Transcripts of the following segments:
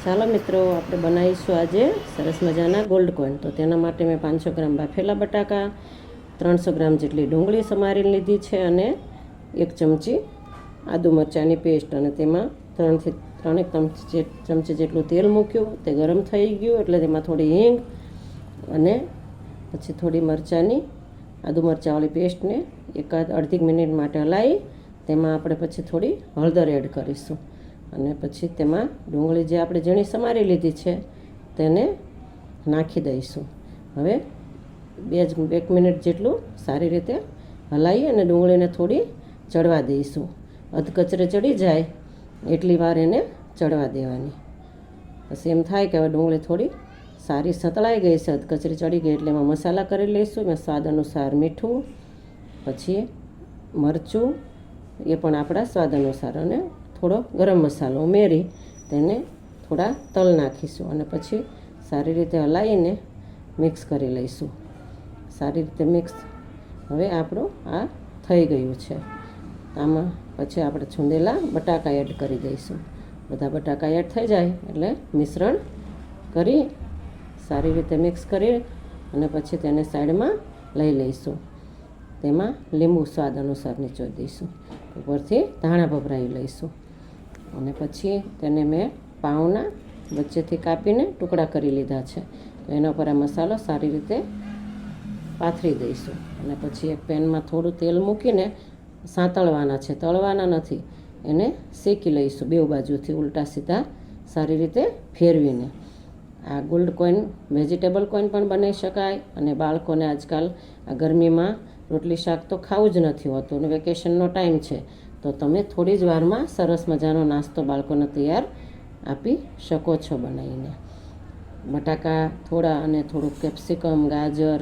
ચાલો મિત્રો, આપણે બનાવીશું આજે સરસ મજાના ગોલ્ડ કોઈન. તો તેના માટે મેં 500 ગ્રામ બાફેલા બટાકા, 300 ગ્રામ જેટલી ડુંગળી સમારીને લીધી છે અને 1 ચમચી આદુ મરચાંની પેસ્ટ, અને તેમાં 3 ચમચી જેટલું તેલ મૂક્યું. તે ગરમ થઈ ગયું એટલે તેમાં થોડી હિંગ અને પછી થોડી આદુ મરચાંવાળી પેસ્ટને અડધી મિનિટ માટે હલાવી તેમાં આપણે પછી થોડી હળદર એડ કરીશું. અને પછી તેમાં ડુંગળી જે આપણે ઝીણી સમારી લીધી છે તેને નાખી દઈશું. હવે 1 મિનિટ જેટલું સારી રીતે હલાવી અને ડુંગળીને થોડી ચડવા દઈશું. અધકચરે ચડી જાય એટલી વાર એને ચડવા દેવાની. પછી એમ થાય કે હવે ડુંગળી થોડી સારી સતળાઈ ગઈ છે, અધકચરી ચડી ગઈ, એટલે એમાં મસાલા કરી લઈશું. એમાં સ્વાદ અનુસાર મીઠું, પછી મરચું એ પણ આપણા સ્વાદ અનુસાર, અને થોડો ગરમ મસાલો ઉમેરી તેને થોડા તલ નાખીશું અને પછી સારી રીતે હલાવીને મિક્સ કરી લઈશું. સારી રીતે મિક્સ હવે આપણું આ થઈ ગયું છે. આમાં પછી આપણે છૂંદેલા બટાકા એડ કરી દઈશું. બધા બટાકા એડ થઈ જાય એટલે મિશ્રણ કરી સારી રીતે મિક્સ કરી અને પછી તેને સાઈડમાં લઈ લઈશું. તેમાં લીંબુ સ્વાદ અનુસાર નીચોવી દઈશું. ઉપરથી ધાણા ભભરાવી લઈશું અને પછી તેને મેં પાઉંના વચ્ચેથી કાપીને ટુકડા કરી લીધા છે. તો એના પર આ મસાલો સારી રીતે પાથરી દઈશું અને પછી એક પેનમાં થોડું તેલ મૂકીને સાંતળવાના છે, તળવાના નથી. એને શેકી લઈશું બેઉ બાજુથી ઉલટા સીધા સારી રીતે ફેરવીને. આ ગોલ્ડ કોઈન વેજીટેબલ કોઈન પણ બનાવી શકાય અને બાળકોને આજકાલ આ ગરમીમાં રોટલી શાક તો ખાવું જ નથી હોતું અને વેકેશનનો ટાઈમ છે, તો તમે થોડી જ વારમાં સરસ મજાનો નાસ્તો બાળકોને તૈયાર આપી શકો છો બનાવીને. બટાકા થોડા અને થોડુંક કેપ્સિકમ, ગાજર,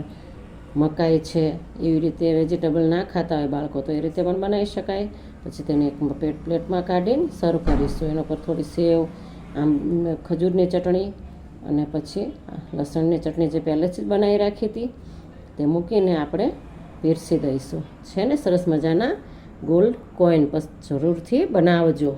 મકાઈ છે, એવી રીતે વેજીટેબલ ના ખાતા હોય બાળકો તો એ રીતે પણ બનાવી શકાય. પછી તેને એક પ્લેટમાં કાઢીને સર્વ કરીશું. એના પર થોડી સેવ, ખજૂરની ચટણી અને પછી લસણની ચટણી જે પહેલેથી જ બનાવી રાખી હતી તે મૂકીને આપણે પીરસી દઈશું. છે ને સરસ મજાના ગોલ્ડ કોઈન. જરૂરથી બનાવજો.